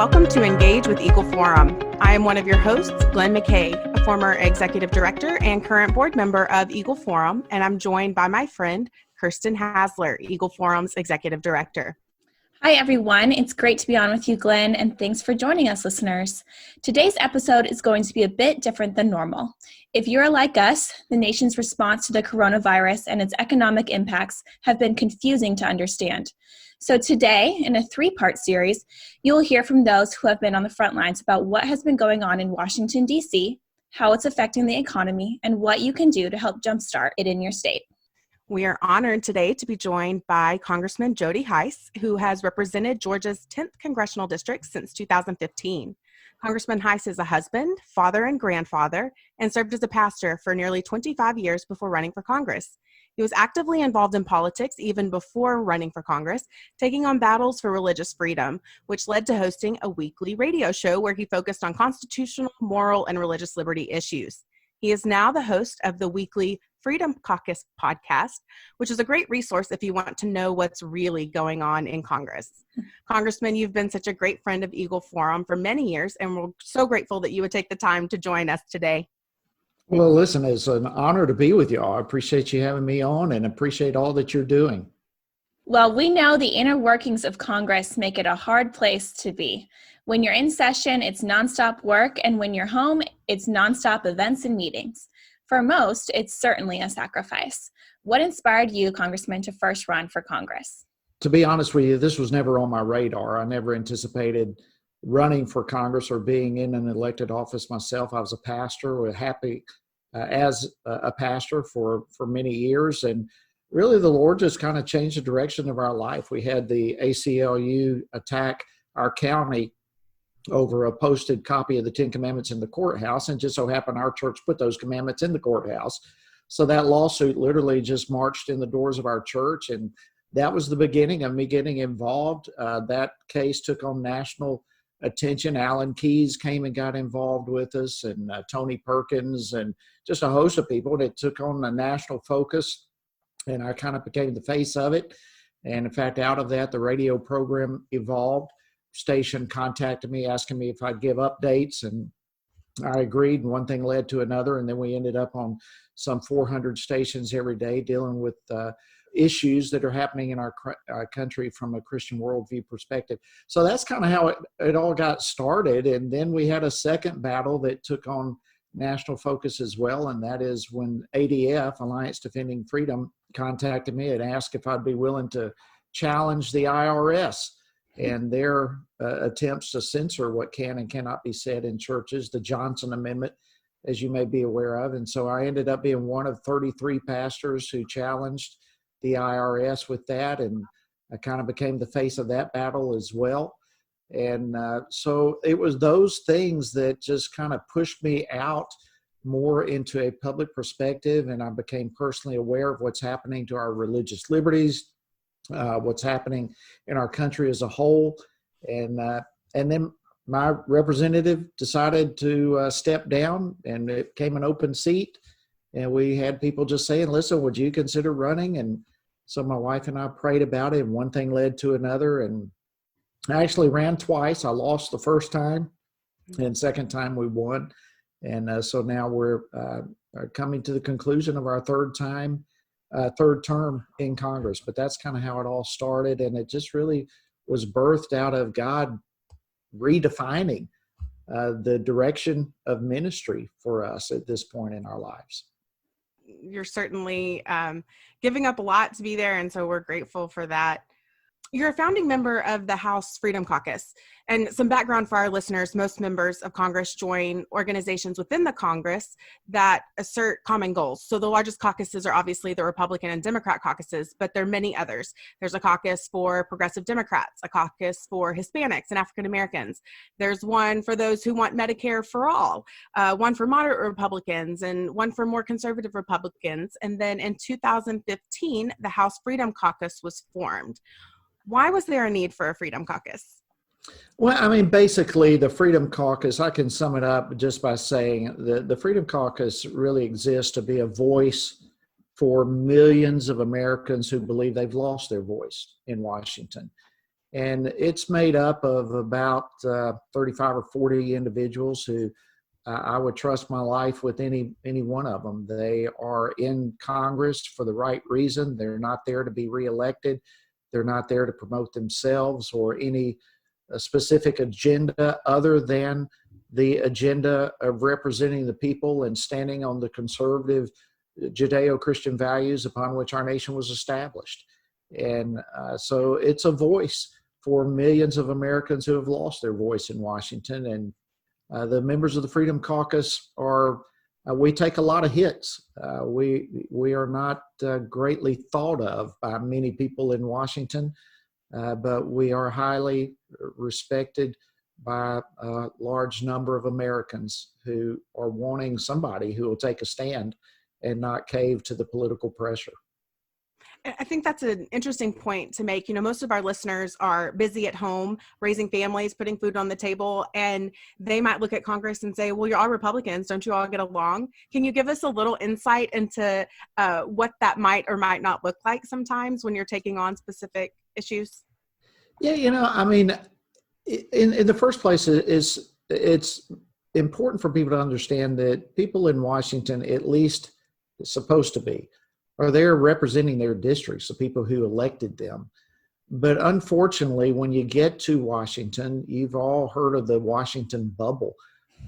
Welcome to Engage with Eagle Forum. I am one of your hosts, Glyn McKay, a former executive director and current board member of Eagle Forum, and I'm joined by my friend, Kirsten Hasler, Eagle Forum's executive director. Hi, everyone. It's great to be on with you, Glyn, and thanks for joining us, listeners. Today's episode is going to be a bit different than normal. If you're like us, the nation's response to the coronavirus and its economic impacts have been confusing to understand. So today, in a three-part series, you will hear from those who have been on the front lines about what has been going on in Washington, D.C., how it's affecting the economy, and what you can do to help jumpstart it in your state. We are honored today to be joined by Congressman Jody Hice, who has represented Georgia's 10th congressional district since 2015. Congressman Hice is a husband, father, and grandfather, and served as a pastor for nearly 25 years before running for Congress. He was actively involved in politics even before running for Congress, taking on battles for religious freedom, which led to hosting a weekly radio show where he focused on constitutional, moral, and religious liberty issues. He is now the host of the weekly Freedom Caucus podcast, which is a great resource if you want to know what's really going on in Congress. Congressman, you've been such a great friend of Eagle Forum for many years, and we're so grateful that you would take the time to join us today. Well, listen, it's an honor to be with you all. I appreciate you having me on and appreciate all that you're doing. Well, we know the inner workings of Congress make it a hard place to be. When you're in session, it's nonstop work, and when you're home, it's nonstop events and meetings. For most, it's certainly a sacrifice. What inspired you, Congressman, to first run for Congress? To be honest with you, this was never on my radar. I never anticipated running for Congress or being in an elected office myself. I was a pastor, we're happy as a pastor for many years. And really the Lord just kind of changed the direction of our life. We had the ACLU attack our county over a posted copy of the 10 Commandments in the courthouse, and just so happened our church put those commandments in the courthouse. So that lawsuit literally just marched in the doors of our church, and that was the beginning of me getting involved. That case took on national attention. Alan Keyes came and got involved with us, and Tony Perkins, and just a host of people. And it took on a national focus, and I kind of became the face of it. And in fact, out of that, the radio program evolved. Station contacted me asking me if I'd give updates, and I agreed, and one thing led to another, and then we ended up on some 400 stations every day dealing with issues that are happening in our country from a Christian worldview perspective. So that's kind of how it all got started. And then we had a second battle that took on national focus as well, and that is when ADF, Alliance Defending Freedom, contacted me and asked if I'd be willing to challenge the IRS and their attempts to censor what can and cannot be said in churches, the Johnson Amendment, as you may be aware of. And so I ended up being one of 33 pastors who challenged the IRS with that, and I kind of became the face of that battle as well. And so it was those things that just kind of pushed me out more into a public perspective, and I became personally aware of what's happening to our religious liberties, what's happening in our country as a whole. And then my representative decided to step down, and it became an open seat. And we had people just saying, listen, would you consider running? And so my wife and I prayed about it, and one thing led to another. And I actually ran twice. I lost the first time, and second time we won. And so now we're coming to the conclusion of our third term in Congress. But that's kind of how it all started. And it just really was birthed out of God redefining the direction of ministry for us at this point in our lives. You're certainly giving up a lot to be there, and so we're grateful for that. You're a founding member of the House Freedom Caucus. And some background for our listeners, most members of Congress join organizations within the Congress that assert common goals. So the largest caucuses are obviously the Republican and Democrat caucuses, but there are many others. There's a caucus for progressive Democrats, a caucus for Hispanics and African Americans. There's one for those who want Medicare for all, one for moderate Republicans, and one for more conservative Republicans. And then in 2015, the House Freedom Caucus was formed. Why was there a need for a Freedom Caucus? Well, I mean, basically, the Freedom Caucus, I can sum it up just by saying the Freedom Caucus really exists to be a voice for millions of Americans who believe they've lost their voice in Washington. And it's made up of about 35 or 40 individuals who I would trust my life with any one of them. They are in Congress for the right reason. They're not there to be reelected. They're not there to promote themselves or any specific agenda other than the agenda of representing the people and standing on the conservative Judeo-Christian values upon which our nation was established. And so it's a voice for millions of Americans who have lost their voice in Washington. And the members of the Freedom Caucus are, we take a lot of hits. We are not greatly thought of by many people in Washington, but we are highly respected by a large number of Americans who are wanting somebody who will take a stand and not cave to the political pressure. I think that's an interesting point to make. Most of our listeners are busy at home, raising families, putting food on the table, and they might look at Congress and say, well, you're all Republicans. Don't you all get along? Can you give us a little insight into what that might or might not look like sometimes when you're taking on specific issues? Yeah, in the first place, it's important for people to understand that people in Washington, at least supposed to be, are there representing their districts, the people who elected them. But unfortunately, when you get to Washington, you've all heard of the Washington bubble.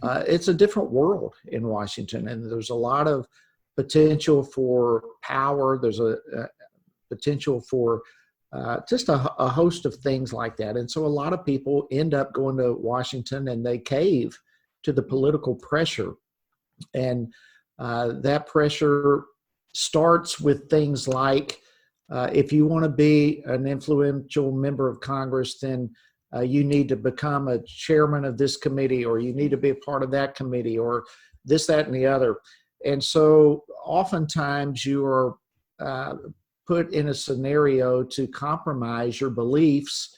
It's a different world in Washington, and there's a lot of potential for power. There's a potential for just a host of things like that. And so a lot of people end up going to Washington and they cave to the political pressure. And that pressure starts with things like if you want to be an influential member of Congress, then you need to become a chairman of this committee, or you need to be a part of that committee, or this, that, and the other. And so oftentimes you are put in a scenario to compromise your beliefs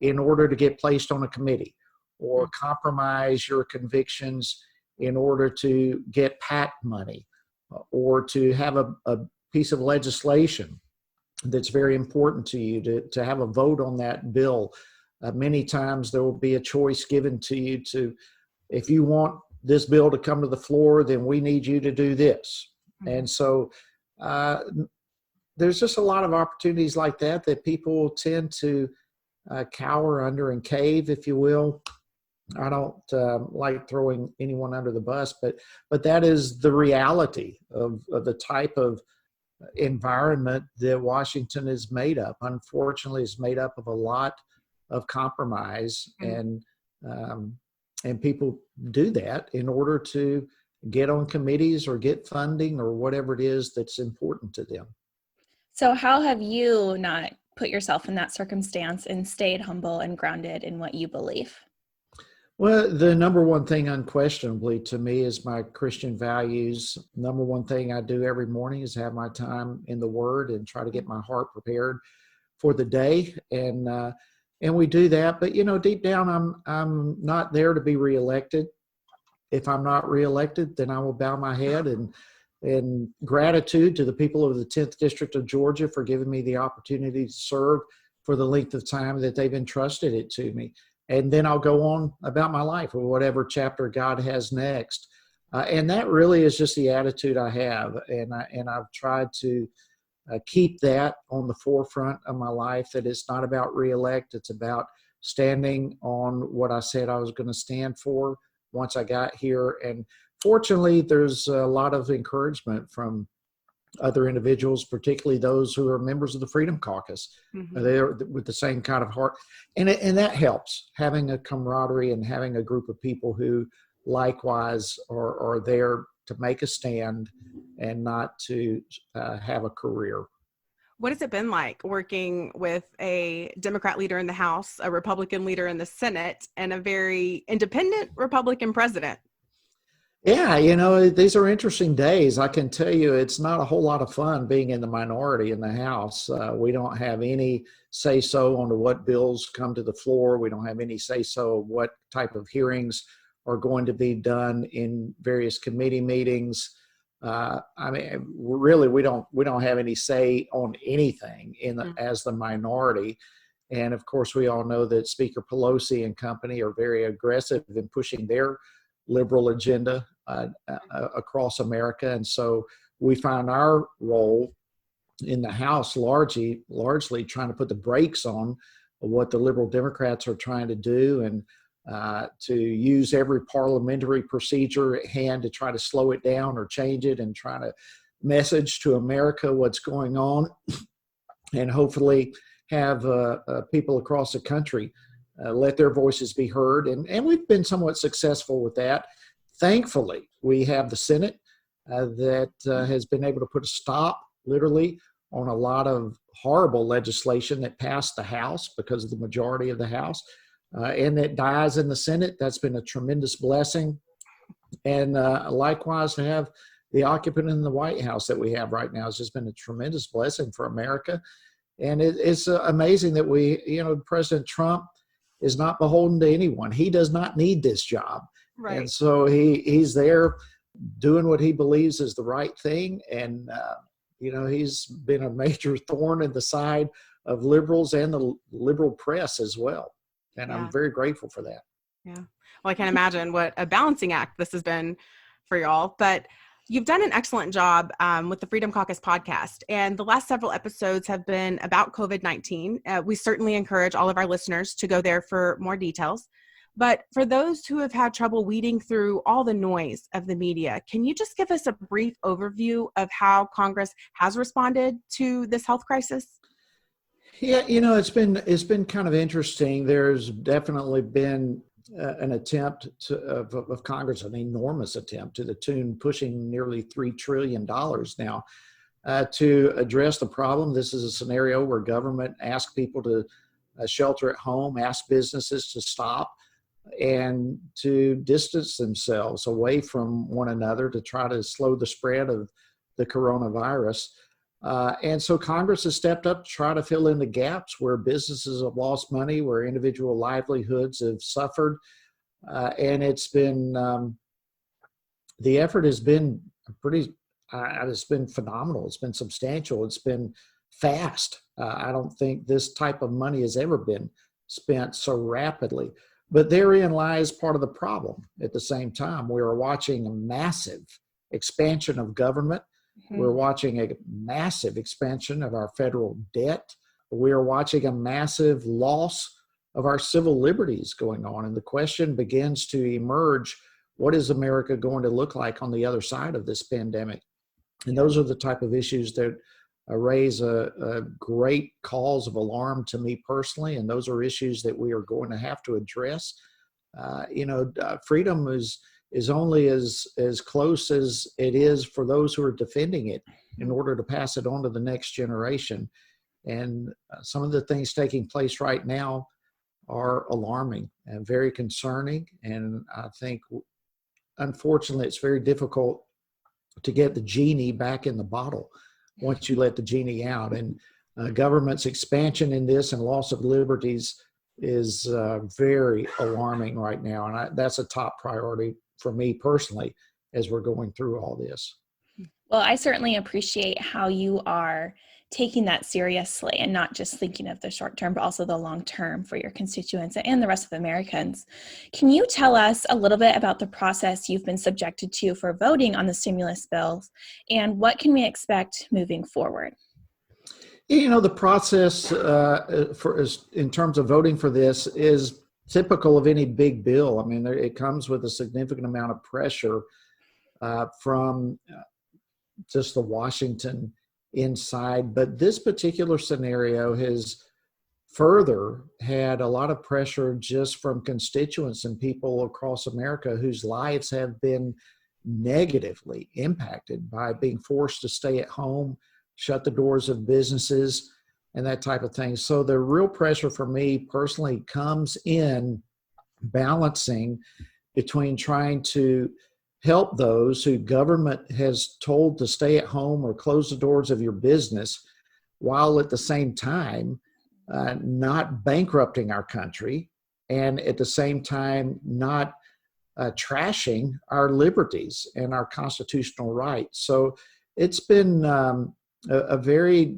in order to get placed on a committee, or compromise your convictions in order to get PAC money, or to have a piece of legislation that's very important to you, to have a vote on that bill. Many times there will be a choice given to you to, if you want this bill to come to the floor, then we need you to do this. And so there's just a lot of opportunities like that people tend to cower under and cave, if you will. I don't like throwing anyone under the bus, but that is the reality of the type of environment that Washington is made up. Unfortunately, it's made up of a lot of compromise, and people do that in order to get on committees or get funding or whatever it is that's important to them. So how have you not put yourself in that circumstance and stayed humble and grounded in what you believe? Well, the number one thing unquestionably to me is my Christian values. Number one thing I do every morning is have my time in the Word and try to get my heart prepared for the day. And we do that. But, deep down, I'm not there to be reelected. If I'm not reelected, then I will bow my head in gratitude to the people of the 10th District of Georgia for giving me the opportunity to serve for the length of time that they've entrusted it to me. And then I'll go on about my life or whatever chapter God has next. And that really is just the attitude I have. And I've tried to keep that on the forefront of my life, that it's not about reelect. It's about standing on what I said I was going to stand for once I got here. And fortunately, there's a lot of encouragement from other individuals, particularly those who are members of the Freedom Caucus. They're with the same kind of heart. And that helps, having a camaraderie and having a group of people who likewise are there to make a stand and not to have a career. What has it been like working with a Democrat leader in the House, a Republican leader in the Senate, and a very independent Republican president? Yeah, these are interesting days. I can tell you it's not a whole lot of fun being in the minority in the House. We don't have any say-so on what bills come to the floor. We don't have any say-so of what type of hearings are going to be done in various committee meetings. Really, we don't have any say on anything as the minority. And of course, we all know that Speaker Pelosi and company are very aggressive in pushing their liberal agenda across America. And so we find our role in the House largely trying to put the brakes on what the liberal Democrats are trying to do, and to use every parliamentary procedure at hand to try to slow it down or change it, and try to message to America what's going on, and hopefully have people across the country let their voices be heard. And we've been somewhat successful with that. Thankfully, we have the Senate that has been able to put a stop, literally, on a lot of horrible legislation that passed the House because of the majority of the House, and that dies in the Senate. That's been a tremendous blessing. And likewise, to have the occupant in the White House that we have right now has just been a tremendous blessing for America. And it's amazing that President Trump is not beholden to anyone. He does not need this job. Right. And so he's there doing what he believes is the right thing. And, he's been a major thorn in the side of liberals and the liberal press as well. And Yeah. I'm very grateful for that. Yeah. Well, I can't imagine what a balancing act this has been for y'all, but you've done an excellent job with the Freedom Caucus podcast, and the last several episodes have been about COVID-19. We certainly encourage all of our listeners to go there for more details. But for those who have had trouble weeding through all the noise of the media, can you just give us a brief overview of how Congress has responded to this health crisis? Yeah, it's been kind of interesting. There's definitely been an attempt of Congress, an enormous attempt to the tune pushing nearly $3 trillion now to address the problem. This is a scenario where government asks people to shelter at home, asks businesses to stop and to distance themselves away from one another to try to slow the spread of the coronavirus. And so Congress has stepped up to try to fill in the gaps where businesses have lost money, where individual livelihoods have suffered. And it's been, the effort has been it's been phenomenal. It's been substantial. It's been fast. I don't think this type of money has ever been spent so rapidly. But therein lies part of the problem. At the same time, we are watching a massive expansion of government. We're watching a massive expansion of our federal debt. We are watching a massive loss of our civil liberties going on. And the question begins to emerge, what is America going to look like on the other side of this pandemic? And those are the type of issues that raise a great cause of alarm to me personally. And those are issues that we are going to have to address. Freedom is only as close as it is for those who are defending it in order to pass it on to the next generation. And some of the things taking place right now are alarming and very concerning. And I think, unfortunately, it's very difficult to get the genie back in the bottle once you let the genie out. And government's expansion in this and loss of liberties is very alarming right now. And that's a top priority for me personally as we're going through all this. Well, I certainly appreciate how you are taking that seriously and not just thinking of the short term, but also the long term for your constituents and the rest of Americans. Can you tell us a little bit about the process you've been subjected to for voting on the stimulus bills, and what can we expect moving forward? The process in terms of voting for this is typical of any big bill. I mean, it comes with a significant amount of pressure from just the Washington inside. But this particular scenario has further had a lot of pressure just from constituents and people across America whose lives have been negatively impacted by being forced to stay at home, shut the doors of businesses, and that type of thing. So the real pressure for me personally comes in balancing between trying to help those who government has told to stay at home or close the doors of your business, while at the same time not bankrupting our country, and at the same time not trashing our liberties and our constitutional rights. So it's been a very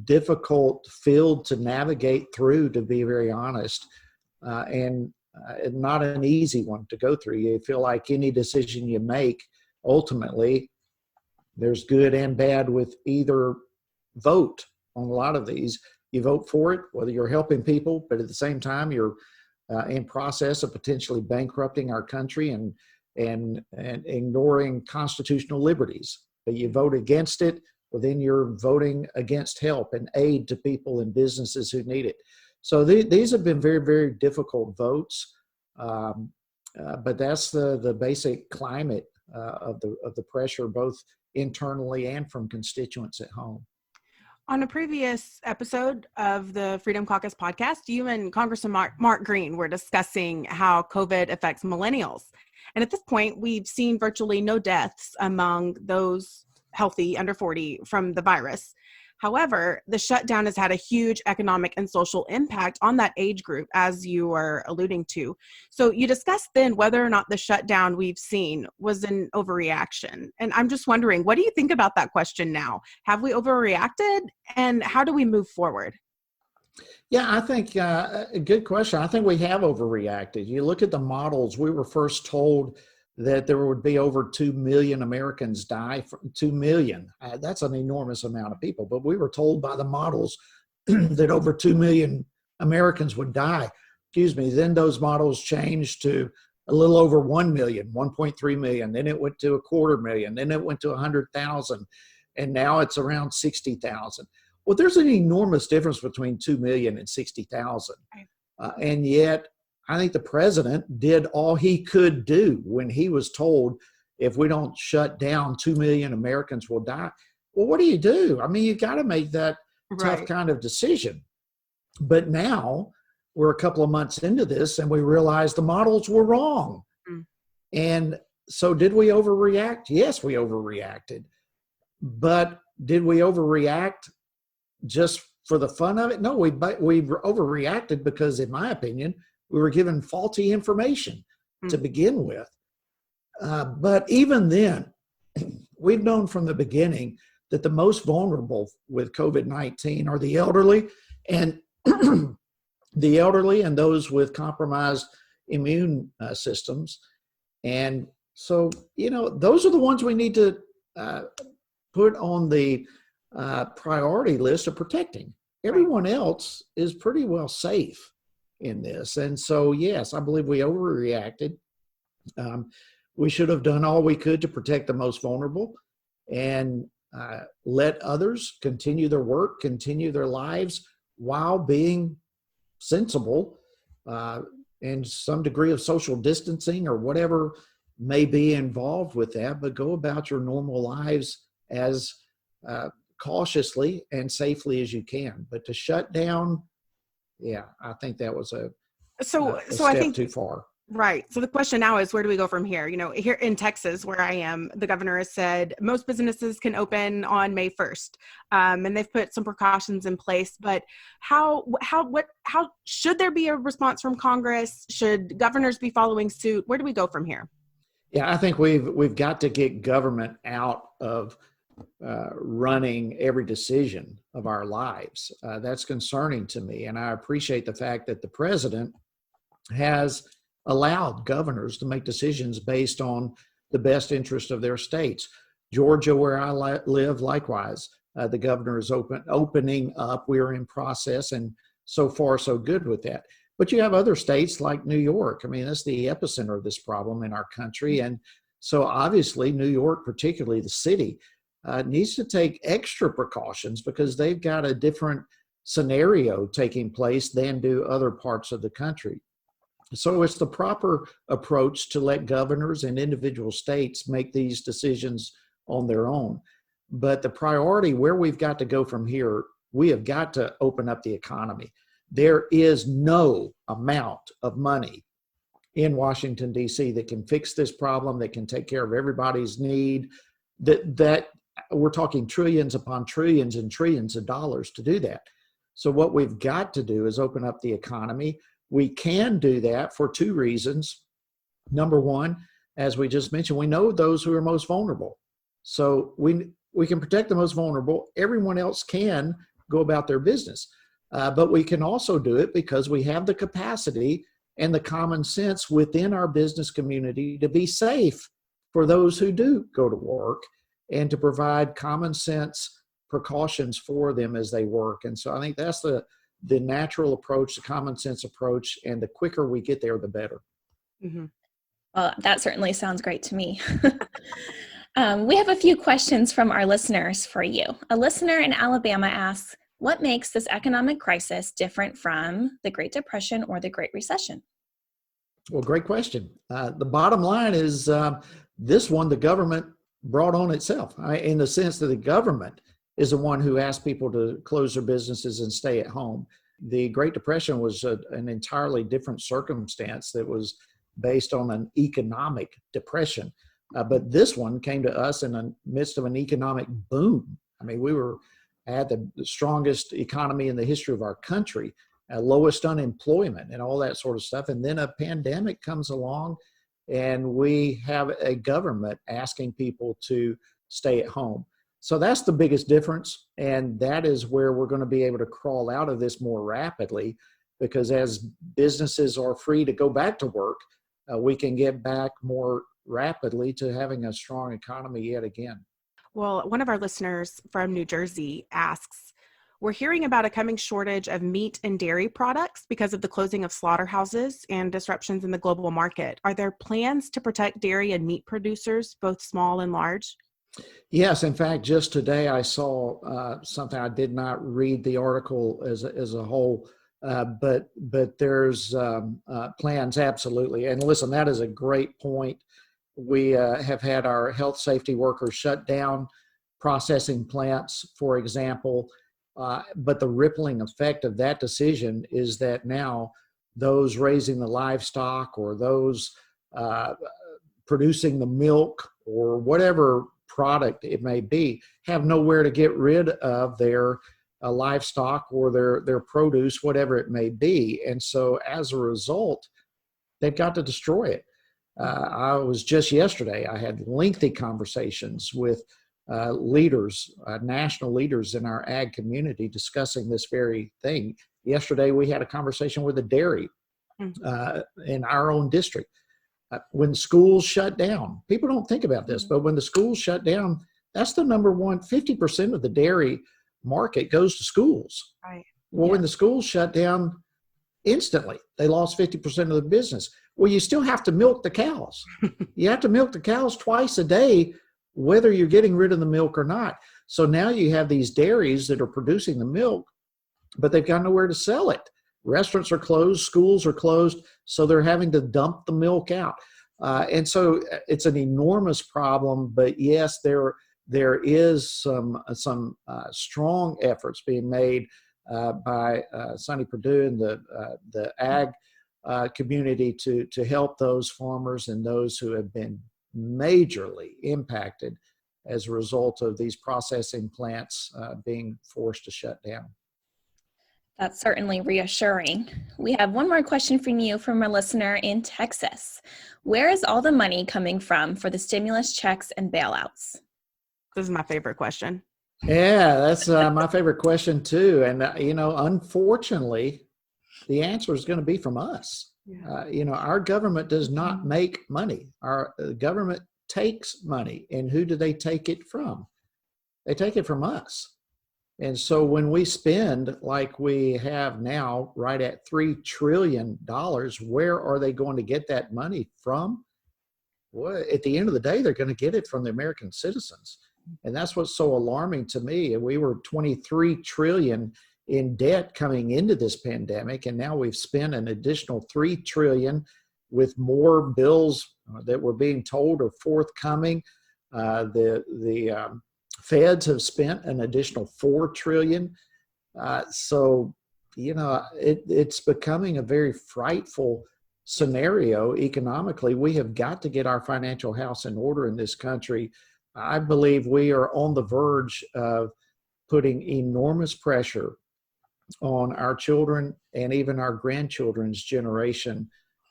difficult field to navigate through, to be very honest, and not an easy one to go through. You feel like any decision you make, ultimately, there's good and bad with either vote on a lot of these. You vote for it, whether you're helping people, but at the same time, you're in process of potentially bankrupting our country and ignoring constitutional liberties. But you vote against it, well, then you're voting against help and aid to people and businesses who need it. So these have been very, very difficult votes, but that's the basic climate of the pressure, both internally and from constituents at home. On a previous episode of the Freedom Caucus podcast, you and Congressman Mark Green were discussing how COVID affects millennials. And at this point, we've seen virtually no deaths among those healthy under 40 from the virus. However, the shutdown has had a huge economic and social impact on that age group, as you were alluding to. So you discussed then whether or not the shutdown we've seen was an overreaction. And I'm just wondering, what do you think about that question now? Have we overreacted, and how do we move forward? Yeah, I think a good question. I think we have overreacted. You look at the models, we were first told that there would be over 2 million Americans die. From 2 million. That's an enormous amount of people. But we were told by the models that over 2 million Americans would die. Then those models changed to a little over 1 million, 1.3 million. Then it went to 250,000. Then it went to 100,000. And now it's around 60,000. Well, there's an enormous difference between 2 million and 60,000. And yet, I think the president did all he could do when he was told, if we don't shut down, 2 million Americans will die. Well, what do? I mean, you got to make that tough kind of decision. But now we're a couple of months into this and we realize the models were wrong. And so did we overreact? Yes, we overreacted. But did we overreact just for the fun of it? No, we overreacted because, in my opinion, we were given faulty information to begin with. But even then, we've known from the beginning that the most vulnerable with COVID-19 are the elderly and those with compromised immune systems. And so, those are the ones we need to put on the priority list of protecting. Everyone else is pretty well safe in this. And so, yes, I believe we overreacted. We should have done all we could to protect the most vulnerable and let others continue their work, continue their lives while being sensible and some degree of social distancing or whatever may be involved with that, but go about your normal lives as cautiously and safely as you can. But to shut down, yeah, I think that was a step I think too far. Right. So the question now is, where do we go from here? Here in Texas, where I am, the governor has said most businesses can open on May 1st. And they've put some precautions in place, but how should there be a response from Congress? Should governors be following suit? Where do we go from here? Yeah, I think we've got to get government out of running every decision of our lives. That's concerning to me. And I appreciate the fact that the president has allowed governors to make decisions based on the best interest of their states. Georgia, where I live, likewise, the governor is opening up. We're in process, and so far so good with that. But you have other states like New York. I mean, that's the epicenter of this problem in our country. And so obviously New York, particularly the city, needs to take extra precautions because they've got a different scenario taking place than do other parts of the country. So it's the proper approach to let governors and individual states make these decisions on their own. But the priority, where we've got to go from here, we have got to open up the economy. There is no amount of money in Washington, D.C. that can fix this problem, that can take care of everybody's need, that we're talking trillions upon trillions and trillions of dollars to do that. So what we've got to do is open up the economy. We can do that for two reasons. Number one, as we just mentioned, we know those who are most vulnerable. So we can protect the most vulnerable. Everyone else can go about their business. But we can also do it because we have the capacity and the common sense within our business community to be safe for those who do go to work and to provide common sense precautions for them as they work. And so I think that's the natural approach, the common sense approach, and the quicker we get there, the better. Mm-hmm. Well, that certainly sounds great to me. We have a few questions from our listeners for you. A listener in Alabama asks, what makes this economic crisis different from the Great Depression or the Great Recession? Well, great question. The bottom line is this one, the government brought on itself, in the sense that the government is the one who asked people to close their businesses and stay at home. The Great Depression was an entirely different circumstance that was based on an economic depression. But this one came to us in the midst of an economic boom. I mean, we were at the strongest economy in the history of our country, lowest unemployment and all that sort of stuff. And then a pandemic comes along and we have a government asking people to stay at home. So that's the biggest difference. And that is where we're going to be able to crawl out of this more rapidly, because as businesses are free to go back to work, we can get back more rapidly to having a strong economy yet again. Well, one of our listeners from New Jersey asks, we're hearing about a coming shortage of meat and dairy products because of the closing of slaughterhouses and disruptions in the global market. Are there plans to protect dairy and meat producers, both small and large? Yes, in fact, just today I saw something. I did not read the article as a whole, but there's plans, absolutely. And listen, that is a great point. We have had our health safety workers shut down processing plants, for example, but the rippling effect of that decision is that now those raising the livestock or those producing the milk or whatever product it may be have nowhere to get rid of their livestock or their produce, whatever it may be. And so as a result, they've got to destroy it. I was just yesterday, I had lengthy conversations with leaders, national leaders in our ag community discussing this very thing. Yesterday, we had a conversation with a dairy in our own district. When schools shut down, people don't think about this, but when the schools shut down, that's the number one, 50% of the dairy market goes to schools. Right. Well, when the schools shut down, instantly, they lost 50% of the business. Well, you still have to milk the cows. You have to milk the cows twice a day, whether you're getting rid of the milk or not. So now you have these dairies that are producing the milk, but they've got nowhere to sell it. Restaurants are closed, schools are closed, so they're having to dump the milk out. And so it's an enormous problem, but yes, there is some strong efforts being made by Sonny Perdue and the ag community to help those farmers and those who have been majorly impacted as a result of these processing plants being forced to shut down. That's certainly reassuring. We have one more question from you from a listener in Texas. Where is all the money coming from for the stimulus checks and bailouts? This is my favorite question. Yeah, that's my favorite question too. And, unfortunately, the answer is going to be from us. Yeah. Our government does not make money. Our government takes money. And who do they take it from? They take it from us. And so when we spend like we have now, right at $3 trillion, where are they going to get that money from? Well, at the end of the day, they're going to get it from the American citizens. And that's what's so alarming to me. We were 23 trillion in debt coming into this pandemic, and now we've spent an additional 3 trillion with more bills that we're being told are forthcoming. The feds have spent an additional 4 trillion. So, it's becoming a very frightful scenario economically. We have got to get our financial house in order in this country. I believe we are on the verge of putting enormous pressure on our children and even our grandchildren's generation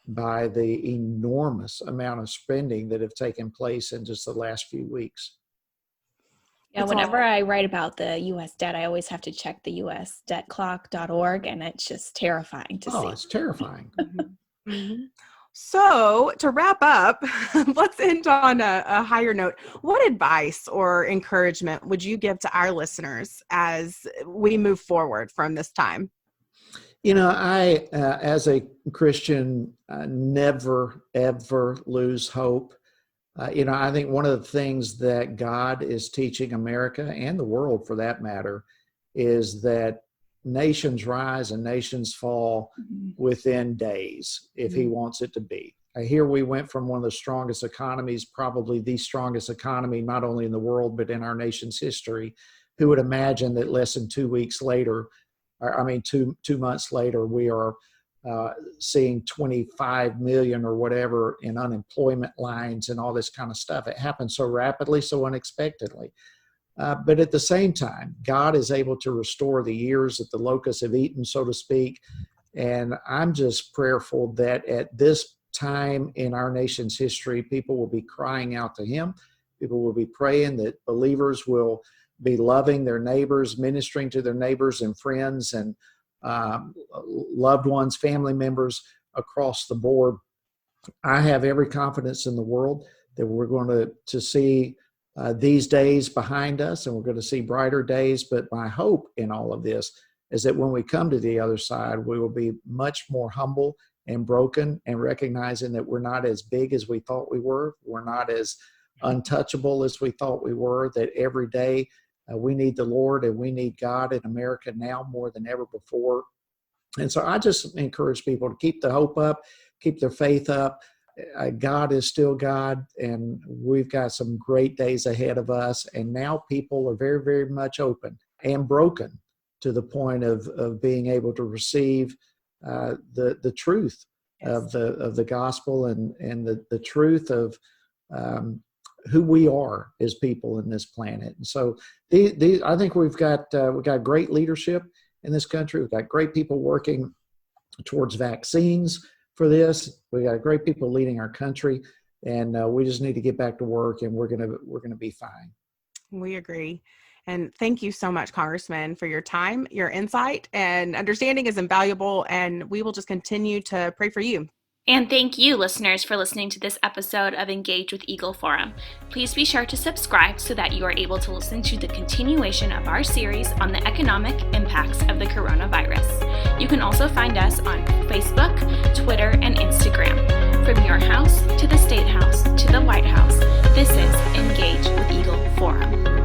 by the enormous amount of spending that have taken place in just the last few weeks. Yeah, whenever I write about the U.S. debt, I always have to check the usdebtclock.org, and it's just terrifying to see. It's terrifying. So to wrap up, let's end on a higher note. What advice or encouragement would you give to our listeners as we move forward from this time? I, as a Christian, never, ever lose hope. I think one of the things that God is teaching America and the world for that matter is that nations rise and nations fall within days if he wants it to be. Here we went from one of the strongest economies, probably the strongest economy, not only in the world, but in our nation's history. Who would imagine that less than 2 weeks later, 2 months later, we are seeing 25 million or whatever in unemployment lines and all this kind of stuff. It happened so rapidly, so unexpectedly. But at the same time, God is able to restore the years that the locusts have eaten, so to speak. And I'm just prayerful that at this time in our nation's history, people will be crying out to him. People will be praying that believers will be loving their neighbors, ministering to their neighbors and friends and loved ones, family members across the board. I have every confidence in the world that we're going to see these days behind us, and we're going to see brighter days. But my hope in all of this is that when we come to the other side, we will be much more humble and broken and recognizing that we're not as big as we thought we were. We're not as untouchable as we thought we were, that every day we need the Lord and we need God in America now more than ever before. And so I just encourage people to keep the hope up, keep their faith up. God is still God, and we've got some great days ahead of us. And now people are very, very much open and broken to the point of being able to receive the truth of the gospel and the truth of who we are as people in this planet. And so I think we've got great leadership in this country. We've got great people working towards vaccines for this. We got great people leading our country, and we just need to get back to work, and we're gonna be fine. We agree. And thank you so much, Congressman, for your time. Your insight and understanding is invaluable, and we will just continue to pray for you. And thank you, listeners, for listening to this episode of Engage with Eagle Forum. Please be sure to subscribe so that you are able to listen to the continuation of our series on the economic impacts of the coronavirus. You can also find us on Facebook, Twitter, and Instagram. From your house to the State House to the White House, this is Engage with Eagle Forum.